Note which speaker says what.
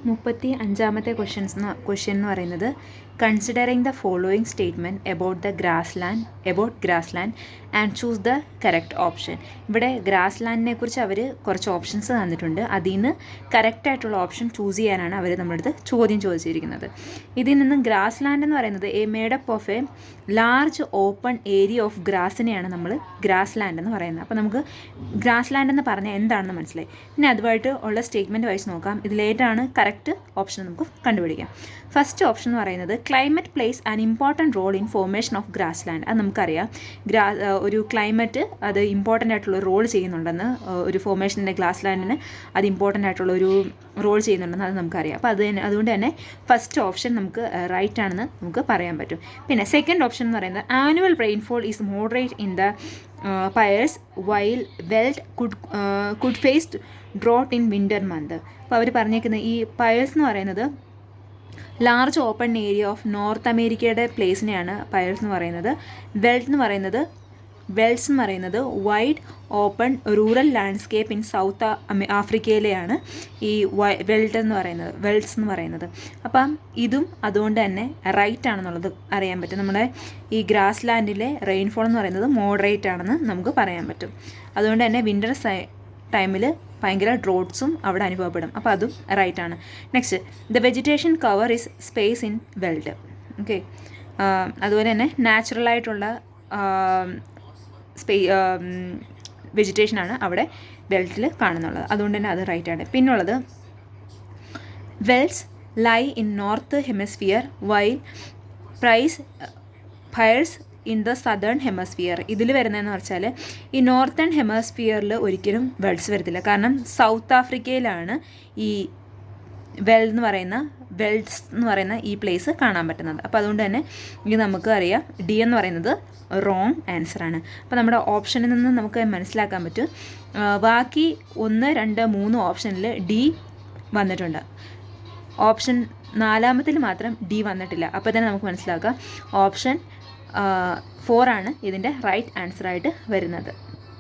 Speaker 1: 35ാമത്തെ question എന്ന് പറയുന്നത് considering the following statement about grass land and choose the correct option. ഇവിടെ grass ലാൻഡിനെ കുറിച്ച് അവർ കുറച്ച് ഓപ്ഷൻസ് തന്നിട്ടുണ്ട്. അതിൽ നിന്ന് കറക്റ്റായിട്ടുള്ള ഓപ്ഷൻ ചൂസ് ചെയ്യാനാണ് അവർ നമ്മുടെ അടുത്ത് ചോദ്യം ചോദിച്ചിരിക്കുന്നത്. ഇതിൽ നിന്നും ഗ്രാസ് ലാൻഡ് എന്ന് പറയുന്നത് made up of a large open area of ഗ്രാസിനെയാണ് നമ്മൾ ഗ്രാസ് ലാൻഡ് എന്ന് പറയുന്നത്. അപ്പോൾ നമുക്ക് ഗ്രാസ് ലാൻഡ് എന്ന് പറഞ്ഞാൽ എന്താണെന്ന് മനസ്സിലായി. പിന്നെ അതുമായിട്ട് ഉള്ള സ്റ്റേറ്റ്മെൻറ്റ് വായിച്ച് നോക്കാം. ഇതിലേറ്റാണ് കറക്റ്റ് ഓപ്ഷൻ നമുക്ക് കണ്ടുപിടിക്കാം. ഫസ്റ്റ് ഓപ്ഷൻ എന്ന് പറയുന്നത് climate plays an important role in formation of grass land. അത് നമുക്കറിയാം. ഒരു ക്ലൈമറ്റ് അത് ഇമ്പോർട്ടൻ്റ് ആയിട്ടുള്ള റോൾ ചെയ്യുന്നുണ്ടെന്ന്, ഒരു ഫോർമേഷൻ്റെ ഗ്രാസ് ലാൻഡിന് അത് ഇമ്പോർട്ടൻ്റ് ആയിട്ടുള്ള ഒരു റോൾ ചെയ്യുന്നുണ്ടെന്ന് അത് നമുക്കറിയാം. അപ്പോൾ അതുകൊണ്ട് തന്നെ ഫസ്റ്റ് ഓപ്ഷൻ നമുക്ക് റൈറ്റ് ആണെന്ന് നമുക്ക് പറയാൻ പറ്റും. പിന്നെ സെക്കൻഡ് ഓപ്ഷൻ എന്ന് പറയുന്നത് annual rainfall is moderate in the prairies while veld could face drought in winter month. അപ്പോൾ അവർ പറഞ്ഞേക്കുന്ന ഈ പയേഴ്സ് എന്ന് പറയുന്നത് large open area of north അമേരിക്കയുടെ പ്ലേസിനെയാണ് പയേഴ്സ് എന്ന് പറയുന്നത്. വെൽറ്റ്സ് എന്ന് പറയുന്നത് wide open rural landscape in south ആഫ്രിക്കയിലെയാണ് ഈ വെൽറ്റ്സ് എന്ന് പറയുന്നത്. അപ്പം ഇതും അതുകൊണ്ട് തന്നെ റൈറ്റ് ആണെന്നുള്ളത് അറിയാൻ പറ്റും. നമ്മുടെ ഈ ഗ്രാസ് ലാൻഡിലെ റെയിൻഫോൾ എന്ന് പറയുന്നത് മോഡറേറ്റ് ആണെന്ന് നമുക്ക് പറയാൻ പറ്റും. അതുകൊണ്ട് തന്നെ വിൻ്റർ ടൈമിൽ ഭയങ്കര ഡ്രോട്ട്സും അവിടെ അനുഭവപ്പെടും. അപ്പോൾ അതും റൈറ്റാണ്. Next, the vegetation cover is sparse in veld. Okay, അതുപോലെ തന്നെ നാച്ചുറലായിട്ടുള്ള വെജിറ്റേഷനാണ് അവിടെ വെൽറ്റിൽ കാണുന്നുള്ളത്. അതുകൊണ്ട് തന്നെ അത് റൈറ്റാണ്. പിന്നുള്ളത് velds lie in north hemisphere while prairies in the southern hemisphere. ഇതിൽ വരുന്നതെന്ന് വെച്ചാൽ ഈ നോർത്തേൺ ഹെമസ്ഫിയറിൽ ഒരിക്കലും വെൽറ്റ്സ് വരത്തില്ല. കാരണം സൗത്ത് ആഫ്രിക്കയിലാണ് ഈ വെൽറ്റ്സ് എന്ന് പറയുന്ന ഈ പ്ലേസ് കാണാൻ പറ്റുന്നത്. അപ്പോൾ അതുകൊണ്ട് തന്നെ ഇത് നമുക്ക് അറിയാം ഡി എന്ന് പറയുന്നത് റോങ് ആൻസറാണ്. അപ്പോൾ നമ്മുടെ ഓപ്ഷനിൽ നിന്ന് നമുക്ക് മനസ്സിലാക്കാൻ പറ്റും. ബാക്കി 1, 2, 3 ഓപ്ഷനിൽ ഡി വന്നിട്ടുണ്ട്. ഓപ്ഷൻ 4ാമത്തിൽ മാത്രം ഡി വന്നിട്ടില്ല. അപ്പോൾ തന്നെ നമുക്ക് മനസ്സിലാക്കാം ഓപ്ഷൻ 4 ആണ് ഇതിൻ്റെ റൈറ്റ് ആൻസറായിട്ട് വരുന്നത്.